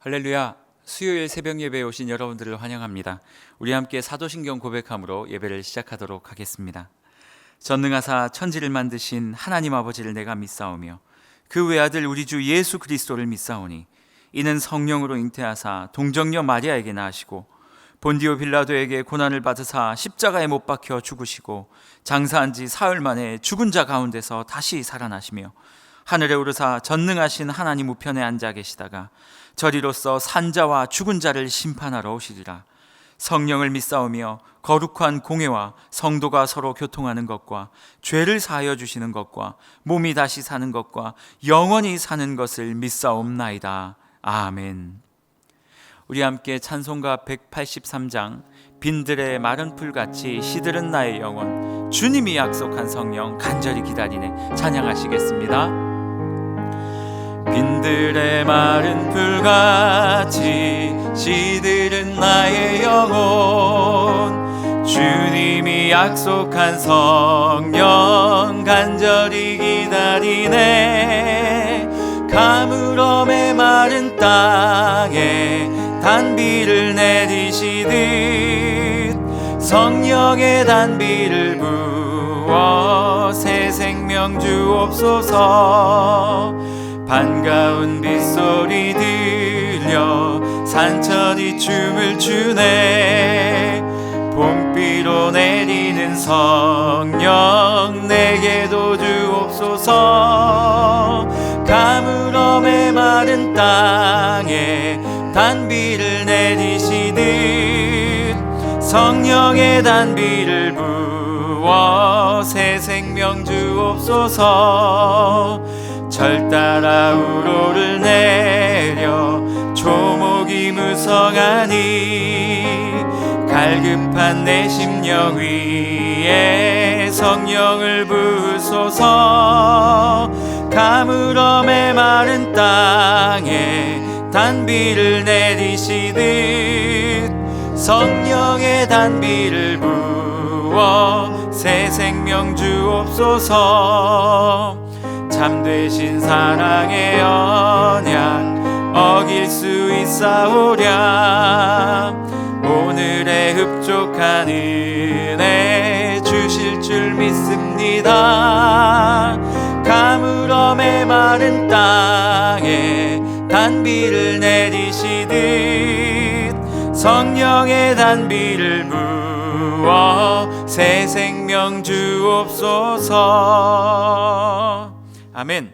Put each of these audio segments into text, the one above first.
할렐루야. 수요일 새벽 예배에 오신 여러분들을 환영합니다. 우리 함께 사도신경 고백함으로 예배를 시작하도록 하겠습니다. 전능하사 천지를 만드신 하나님 아버지를 내가 믿사오며 그 외아들 우리 주 예수 그리스도를 믿사오니 이는 성령으로 잉태하사 동정녀 마리아에게 낳으시고 본디오 빌라도에게 고난을 받으사 십자가에 못 박혀 죽으시고 장사한 지 사흘 만에 죽은 자 가운데서 다시 살아나시며 하늘에 오르사 전능하신 하나님 우편에 앉아 계시다가 저리로서 산자와 죽은 자를 심판하러 오시리라. 성령을 믿사오며 거룩한 공회와 성도가 서로 교통하는 것과 죄를 사하여 주시는 것과 몸이 다시 사는 것과 영원히 사는 것을 믿사옵나이다. 아멘. 우리 함께 찬송가 183장 빈들의 마른 풀같이 시들은 나의 영혼 주님이 약속한 성령 간절히 기다리네 찬양하시겠습니다. 빈들의 마른 풀같이 시들은 나의 영혼 주님이 약속한 성령 간절히 기다리네. 가물어 메마른 땅에 단비를 내리시듯 성령의 단비를 부어 새 생명 주옵소서. 반가운 빗소리 들려 산천이 춤을 추네. 봄비로 내리는 성령 내게도 주옵소서. 가물어 메마른 땅에 단비를 내리시듯 성령의 단비를 부어 새 생명 주옵소서. 절 따라 우로를 내려 조목이 무성하니 갈급한 내 심령 위에 성령을 부으소서. 가물어 메마른 땅에 단비를 내리시듯 성령의 단비를 부어 새 생명 주옵소서. 참되신 사랑의 언약 어길 수 있사오랴. 오늘의 흡족한 은혜 주실 줄 믿습니다. 가물어 메마른 땅에 단비를 내리시듯 성령의 단비를 부어 새 생명 주옵소서. 아멘.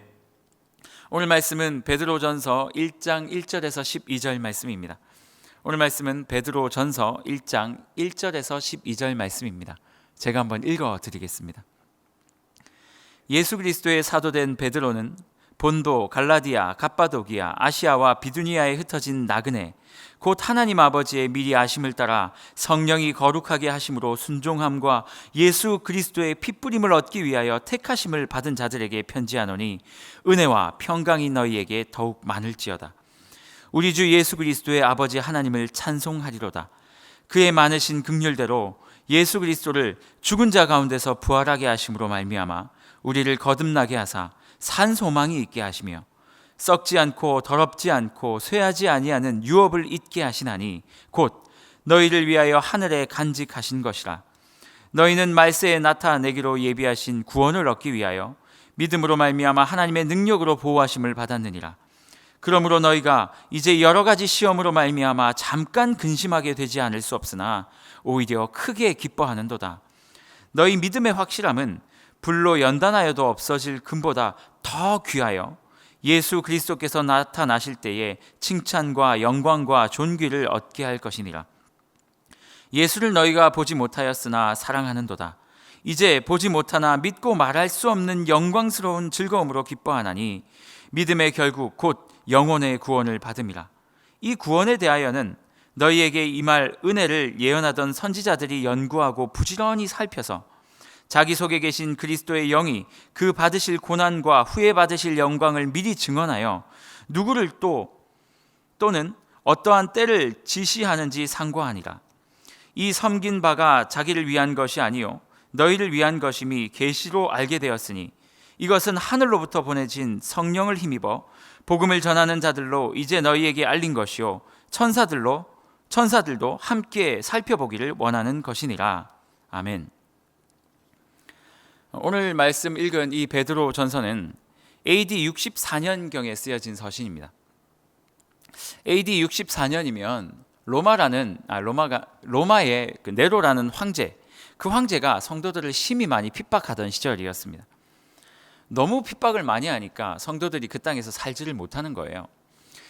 오늘 말씀은 베드로전서 1장 1절에서 12절 말씀입니다. 오늘 말씀은 베드로전서 1장 1절에서 12절 말씀입니다. 제가 한번 읽어 드리겠습니다. 예수 그리스도의 사도된 베드로는 본도, 갈라디아, 갑바도기아, 아시아와 비두니아에 흩어진 나그네 곧 하나님 아버지의 미리 아심을 따라 성령이 거룩하게 하심으로 순종함과 예수 그리스도의 핏부림을 얻기 위하여 택하심을 받은 자들에게 편지하노니 은혜와 평강이 너희에게 더욱 많을지어다. 우리 주 예수 그리스도의 아버지 하나님을 찬송하리로다. 그의 많으신 긍휼대로 예수 그리스도를 죽은 자 가운데서 부활하게 하심으로 말미암아 우리를 거듭나게 하사 산 소망이 있게 하시며 썩지 않고 더럽지 않고 쇠하지 아니하는 유업을 잊게 하시나니 곧 너희를 위하여 하늘에 간직하신 것이라. 너희는 말세에 나타내기로 예비하신 구원을 얻기 위하여 믿음으로 말미암아 하나님의 능력으로 보호하심을 받았느니라. 그러므로 너희가 이제 여러 가지 시험으로 말미암아 잠깐 근심하게 되지 않을 수 없으나 오히려 크게 기뻐하는도다. 너희 믿음의 확실함은 불로 연단하여도 없어질 금보다 더 귀하여 예수 그리스도께서 나타나실 때에 칭찬과 영광과 존귀를 얻게 할 것이니라. 예수를 너희가 보지 못하였으나 사랑하는도다. 이제 보지 못하나 믿고 말할 수 없는 영광스러운 즐거움으로 기뻐하나니 믿음의 결국 곧 영혼의 구원을 받음이라. 이 구원에 대하여는 너희에게 임할 은혜를 예언하던 선지자들이 연구하고 부지런히 살펴서 자기 속에 계신 그리스도의 영이 그 받으실 고난과 후에 받으실 영광을 미리 증언하여 누구를 또는 어떠한 때를 지시하는지 상고하니라. 이 섬긴 바가 자기를 위한 것이 아니요 너희를 위한 것임이 계시로 알게 되었으니 이것은 하늘로부터 보내진 성령을 힘입어 복음을 전하는 자들로 이제 너희에게 알린 것이요 천사들도 함께 살펴보기를 원하는 것이니라. 아멘. 오늘 말씀 읽은 이 베드로 전서는 AD 64년경에 쓰여진 서신입니다. AD 64년이면 로마의 그 네로라는 황제, 그 황제가 성도들을 심히 많이 핍박하던 시절이었습니다. 너무 핍박을 많이 하니까 성도들이 그 땅에서 살지를 못하는 거예요.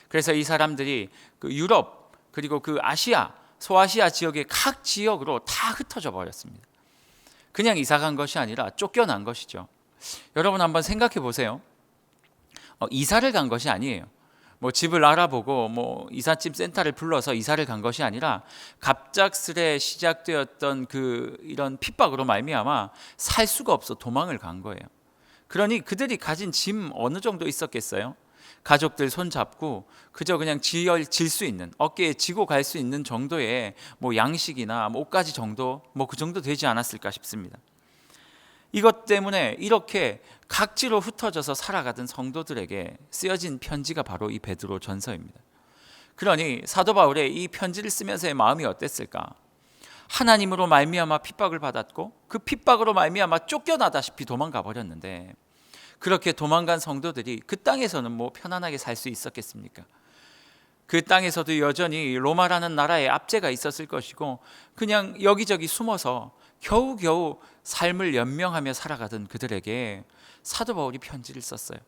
그래서 이 사람들이 그 유럽 그리고 그 아시아, 소아시아 지역의 각 지역으로 다 흩어져 버렸습니다. 그냥 이사 간 것이 아니라 쫓겨난 것이죠. 여러분 한번 생각해 보세요. 이사를 간 것이 아니에요. 뭐 집을 알아보고 이삿짐 센터를 불러서 이사를 간 것이 아니라 갑작스레 시작되었던 이런 핍박으로 말미암아 살 수가 없어 도망을 간 거예요. 그러니 그들이 가진 짐 어느 정도 있었겠어요? 가족들 손 잡고 그저 그냥 질 수 있는, 어깨에 지고 갈 수 있는 정도의 양식이나 옷가지 정도, 그 정도 되지 않았을까 싶습니다. 이것 때문에 이렇게 각지로 흩어져서 살아가던 성도들에게 쓰여진 편지가 바로 이 베드로 전서입니다. 그러니 사도 바울의 이 편지를 쓰면서의 마음이 어땠을까? 하나님으로 말미암아 핍박을 받았고 그 핍박으로 말미암아 쫓겨나다시피 도망가 버렸는데, 그렇게 도망간 성도들이 그 땅에서는 편안하게 살 수 있었겠습니까? 그 땅에서도 여전히 로마라는 나라의 압제가 있었을 것이고 그냥 여기저기 숨어서 겨우겨우 삶을 연명하며 살아가던 그들에게 사도 바울이 편지를 썼어요.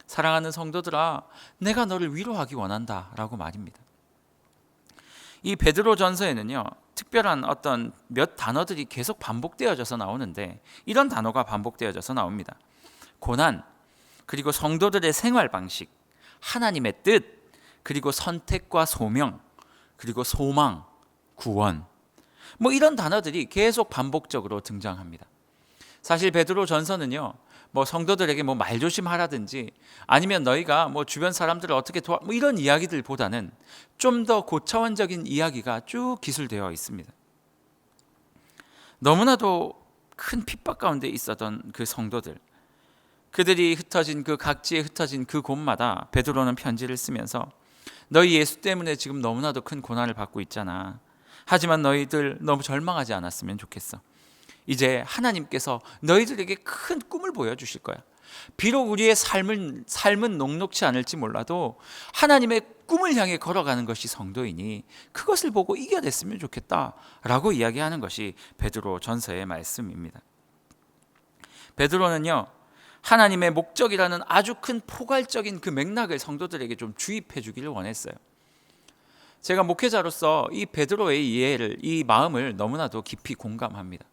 사랑하는 성도들아, 내가 너를 위로하기 원한다 라고 말입니다. 이 베드로 전서에는요, 특별한 어떤 몇 단어들이 계속 반복되어져서 나오는데, 이런 단어가 반복되어져서 나옵니다. 고난, 그리고 성도들의 생활 방식, 하나님의 뜻, 그리고 선택과 소명, 그리고 소망, 구원, 이런 단어들이 계속 반복적으로 등장합니다. 사실 베드로 전서는요, 성도들에게 말 조심하라든지 아니면 너희가 주변 사람들을 어떻게 이런 이야기들보다는 좀 더 고차원적인 이야기가 쭉 기술되어 있습니다. 너무나도 큰 핍박 가운데 있었던 그 성도들, 그들이 흩어진 그 각지에 흩어진 그 곳마다 베드로는 편지를 쓰면서 너희 예수 때문에 지금 너무나도 큰 고난을 받고 있잖아. 하지만 너희들 너무 절망하지 않았으면 좋겠어. 이제 하나님께서 너희들에게 큰 꿈을 보여주실 거야. 비록 우리의 삶은 녹록지 않을지 몰라도 하나님의 꿈을 향해 걸어가는 것이 성도이니 그것을 보고 이겨냈으면 좋겠다라고 이야기하는 것이 베드로 전서의 말씀입니다. 베드로는요, 하나님의 목적이라는 아주 큰 포괄적인 그 맥락을 성도들에게 좀 주입해 주기를 원했어요. 제가 목회자로서 이 베드로의 이해를, 이 마음을 너무나도 깊이 공감합니다.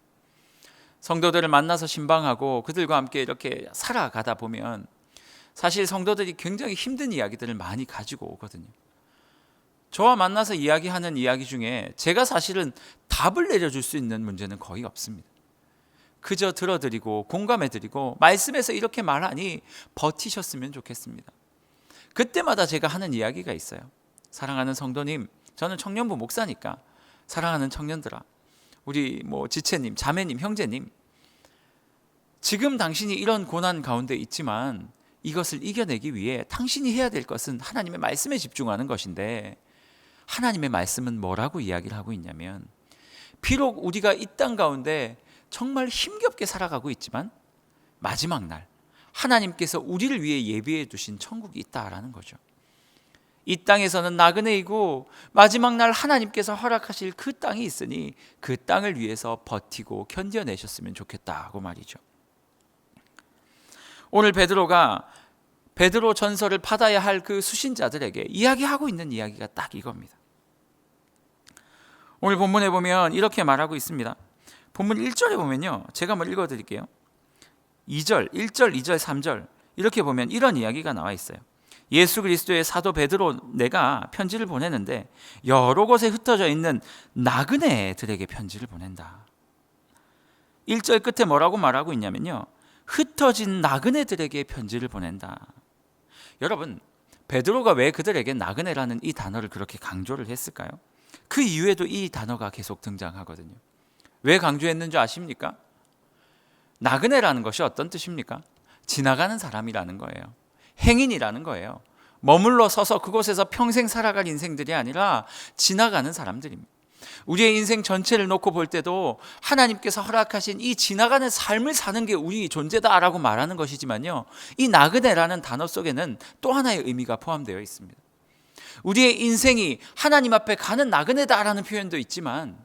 성도들을 만나서 신방하고 그들과 함께 이렇게 살아가다 보면 사실 성도들이 굉장히 힘든 이야기들을 많이 가지고 오거든요. 저와 만나서 이야기하는 이야기 중에 제가 사실은 답을 내려줄 수 있는 문제는 거의 없습니다. 그저 들어드리고 공감해드리고 말씀에서 이렇게 말하니 버티셨으면 좋겠습니다. 그때마다 제가 하는 이야기가 있어요. 사랑하는 성도님, 저는 청년부 목사니까 사랑하는 청년들아, 우리 지체님, 자매님, 형제님, 지금 당신이 이런 고난 가운데 있지만 이것을 이겨내기 위해 당신이 해야 될 것은 하나님의 말씀에 집중하는 것인데, 하나님의 말씀은 뭐라고 이야기를 하고 있냐면, 비록 우리가 이 땅 가운데 정말 힘겹게 살아가고 있지만 마지막 날 하나님께서 우리를 위해 예비해 두신 천국이 있다라는 거죠. 이 땅에서는 나그네이고 마지막 날 하나님께서 허락하실 그 땅이 있으니 그 땅을 위해서 버티고 견뎌내셨으면 좋겠다고 말이죠. 오늘 베드로가 베드로 전서를 받아야 할 그 수신자들에게 이야기하고 있는 이야기가 딱 이겁니다. 오늘 본문에 보면 이렇게 말하고 있습니다. 본문 1절에 보면요, 제가 한번 읽어드릴게요. 2절, 1절, 2절, 3절 이렇게 보면 이런 이야기가 나와 있어요. 예수 그리스도의 사도 베드로 내가 편지를 보내는데 여러 곳에 흩어져 있는 나그네들에게 편지를 보낸다. 1절 끝에 뭐라고 말하고 있냐면요, 흩어진 나그네들에게 편지를 보낸다. 여러분, 베드로가 왜 그들에게 나그네라는 이 단어를 그렇게 강조를 했을까요? 그 이후에도 이 단어가 계속 등장하거든요. 왜 강조했는지 아십니까? 나그네라는 것이 어떤 뜻입니까? 지나가는 사람이라는 거예요. 행인이라는 거예요. 머물러 서서 그곳에서 평생 살아갈 인생들이 아니라 지나가는 사람들입니다. 우리의 인생 전체를 놓고 볼 때도 하나님께서 허락하신 이 지나가는 삶을 사는 게 우리 존재다라고 말하는 것이지만요, 이 나그네라는 단어 속에는 또 하나의 의미가 포함되어 있습니다. 우리의 인생이 하나님 앞에 가는 나그네다라는 표현도 있지만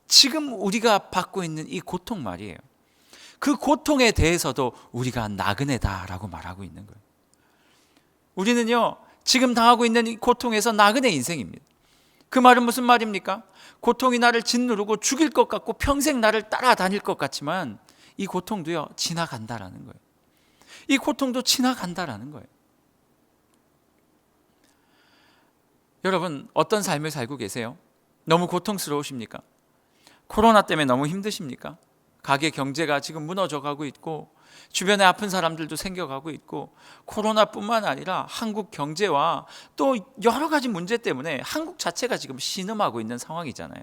지금 우리가 받고 있는 이 고통 말이에요. 그 고통에 대해서도 우리가 나그네다라고 말하고 있는 거예요. 우리는요, 지금 당하고 있는 이 고통에서 나그네 인생입니다. 그 말은 무슨 말입니까? 고통이 나를 짓누르고 죽일 것 같고 평생 나를 따라다닐 것 같지만 이 고통도요, 지나간다라는 거예요. 이 고통도 지나간다라는 거예요. 여러분, 어떤 삶을 살고 계세요? 너무 고통스러우십니까? 코로나 때문에 너무 힘드십니까? 가게 경제가 지금 무너져 가고 있고 주변에 아픈 사람들도 생겨가고 있고 코로나뿐만 아니라 한국 경제와 또 여러 가지 문제 때문에 한국 자체가 지금 신음하고 있는 상황이잖아요.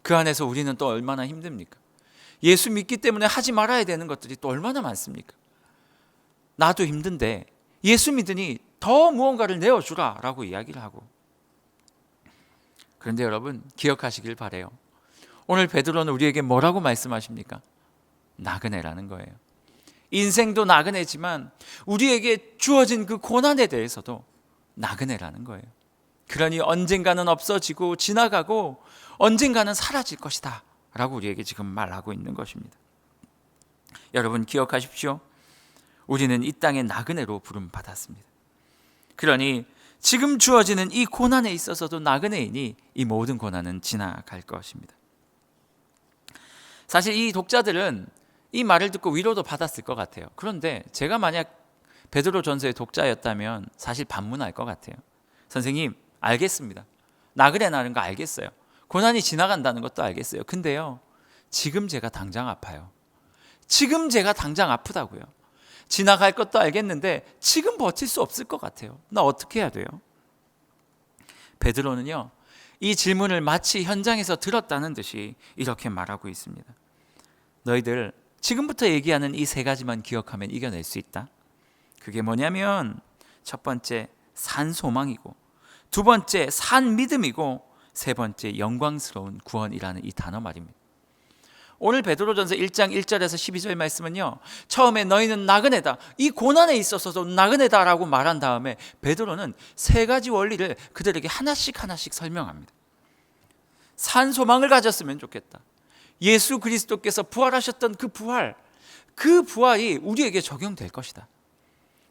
그 안에서 우리는 또 얼마나 힘듭니까? 예수 믿기 때문에 하지 말아야 되는 것들이 또 얼마나 많습니까? 나도 힘든데 예수 믿으니 더 무언가를 내어주라 라고 이야기를 하고. 그런데 여러분, 기억하시길 바라요. 오늘 베드로는 우리에게 뭐라고 말씀하십니까? 나그네라는 거예요. 인생도 나그네지만 우리에게 주어진 그 고난에 대해서도 나그네라는 거예요. 그러니 언젠가는 없어지고 지나가고 언젠가는 사라질 것이다 라고 우리에게 지금 말하고 있는 것입니다. 여러분, 기억하십시오. 우리는 이 땅의 나그네로 부름받았습니다. 그러니 지금 주어지는 이 고난에 있어서도 나그네이니 이 모든 고난은 지나갈 것입니다. 사실 이 독자들은 이 말을 듣고 위로도 받았을 것 같아요. 그런데 제가 만약 베드로전서의 독자였다면 사실 반문할 것 같아요. 선생님, 알겠습니다. 나그네라는 거 알겠어요. 고난이 지나간다는 것도 알겠어요. 근데요, 지금 제가 당장 아파요. 지금 제가 당장 아프다고요. 지나갈 것도 알겠는데 지금 버틸 수 없을 것 같아요. 나 어떻게 해야 돼요? 베드로는요, 이 질문을 마치 현장에서 들었다는 듯이 이렇게 말하고 있습니다. 너희들 지금부터 얘기하는 이 세 가지만 기억하면 이겨낼 수 있다. 그게 뭐냐면 첫 번째 산 소망이고, 두 번째 산 믿음이고, 세 번째 영광스러운 구원이라는 이 단어 말입니다. 오늘 베드로전서 1장 1절에서 12절 말씀은요, 처음에 너희는 나그네다, 이 고난에 있어서도 나그네다라고 말한 다음에 베드로는 세 가지 원리를 그들에게 하나씩 설명합니다. 산 소망을 가졌으면 좋겠다. 예수 그리스도께서 부활하셨던 그 부활이 우리에게 적용될 것이다.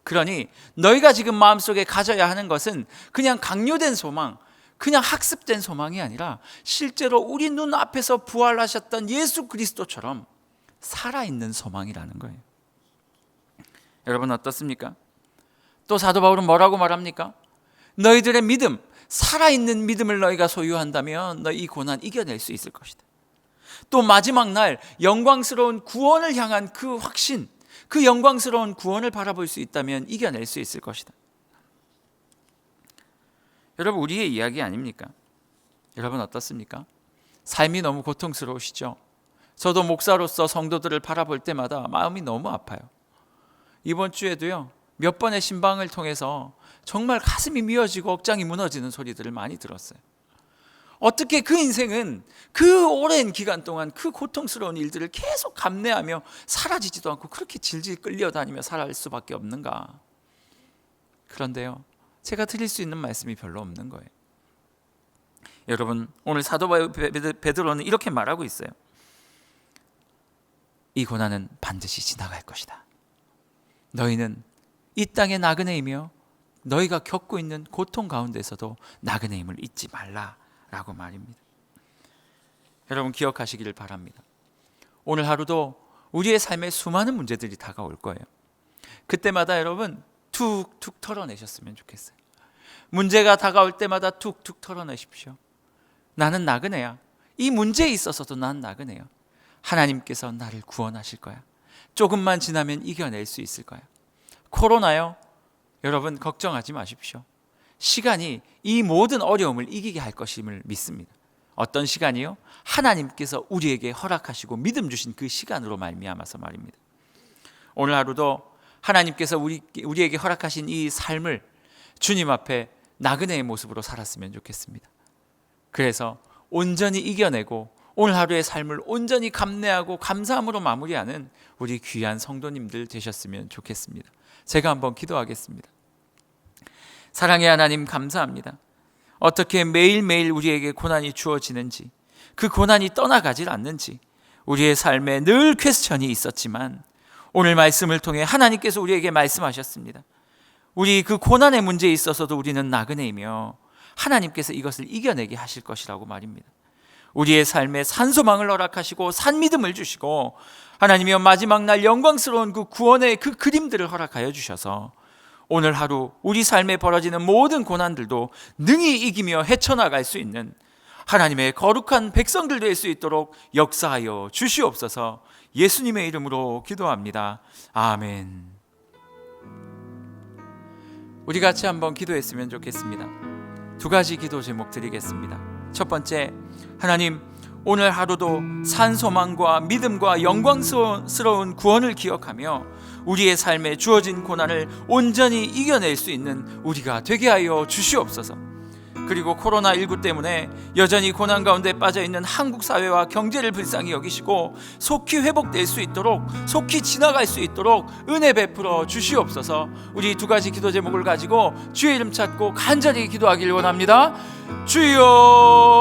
그러니 너희가 지금 마음속에 가져야 하는 것은 그냥 강요된 소망, 그냥 학습된 소망이 아니라 실제로 우리 눈앞에서 부활하셨던 예수 그리스도처럼 살아있는 소망이라는 거예요. 여러분, 어떻습니까? 또 사도 바울은 뭐라고 말합니까? 너희들의 믿음, 살아있는 믿음을 너희가 소유한다면 너희 이 고난 이겨낼 수 있을 것이다. 또 마지막 날 영광스러운 구원을 향한 그 확신, 그 영광스러운 구원을 바라볼 수 있다면 이겨낼 수 있을 것이다. 여러분, 우리의 이야기 아닙니까? 여러분, 어떻습니까? 삶이 너무 고통스러우시죠? 저도 목사로서 성도들을 바라볼 때마다 마음이 너무 아파요. 이번 주에도요, 몇 번의 신방을 통해서 정말 가슴이 미어지고 억장이 무너지는 소리들을 많이 들었어요. 어떻게 그 인생은 그 오랜 기간 동안 그 고통스러운 일들을 계속 감내하며 사라지지도 않고 그렇게 질질 끌려다니며 살아갈 수밖에 없는가? 그런데요, 제가 드릴 수 있는 말씀이 별로 없는 거예요. 여러분, 오늘 사도 베드로는 이렇게 말하고 있어요. 이 고난은 반드시 지나갈 것이다. 너희는 이 땅의 나그네이며 너희가 겪고 있는 고통 가운데서도 나그네임을 잊지 말라라고 말입니다. 여러분, 기억하시기를 바랍니다. 오늘 하루도 우리의 삶에 수많은 문제들이 다가올 거예요. 그때마다 여러분 툭툭 털어내셨으면 좋겠어요. 문제가 다가올 때마다 툭툭 털어내십시오. 나는 나그네야. 이 문제에 있어서도 난 나그네야. 하나님께서 나를 구원하실 거야. 조금만 지나면 이겨낼 수 있을 거야. 코로나요, 여러분 걱정하지 마십시오. 시간이 이 모든 어려움을 이기게 할 것임을 믿습니다. 어떤 시간이요? 하나님께서 우리에게 허락하시고 믿음 주신 그 시간으로 말미암아서 말입니다. 오늘 하루도 하나님께서 우리에게 허락하신 이 삶을 주님 앞에 나그네의 모습으로 살았으면 좋겠습니다. 그래서 온전히 이겨내고 오늘 하루의 삶을 온전히 감내하고 감사함으로 마무리하는 우리 귀한 성도님들 되셨으면 좋겠습니다. 제가 한번 기도하겠습니다. 사랑의 하나님, 감사합니다. 어떻게 매일매일 우리에게 고난이 주어지는지, 그 고난이 떠나가질 않는지 우리의 삶에 늘 퀘스천이 있었지만 오늘 말씀을 통해 하나님께서 우리에게 말씀하셨습니다. 우리 그 고난의 문제에 있어서도 우리는 나그네이며 하나님께서 이것을 이겨내게 하실 것이라고 말입니다. 우리의 삶에 산소망을 허락하시고 산믿음을 주시고 하나님이여 마지막 날 영광스러운 그 구원의 그 그림들을 허락하여 주셔서 오늘 하루 우리 삶에 벌어지는 모든 고난들도 능히 이기며 헤쳐나갈 수 있는 하나님의 거룩한 백성들 될 수 있도록 역사하여 주시옵소서. 예수님의 이름으로 기도합니다. 아멘. 우리 같이 한번 기도했으면 좋겠습니다. 두 가지 기도 제목 드리겠습니다. 첫 번째, 하나님, 오늘 하루도 산소망과 믿음과 영광스러운 구원을 기억하며 우리의 삶에 주어진 고난을 온전히 이겨낼 수 있는 우리가 되게 하여 주시옵소서. 그리고 코로나19 때문에 여전히 고난 가운데 빠져있는 한국 사회와 경제를 불쌍히 여기시고 속히 회복될 수 있도록, 속히 지나갈 수 있도록 은혜 베풀어 주시옵소서. 우리 두 가지 기도 제목을 가지고 주의 이름 찾고 간절히 기도하길 원합니다. 주여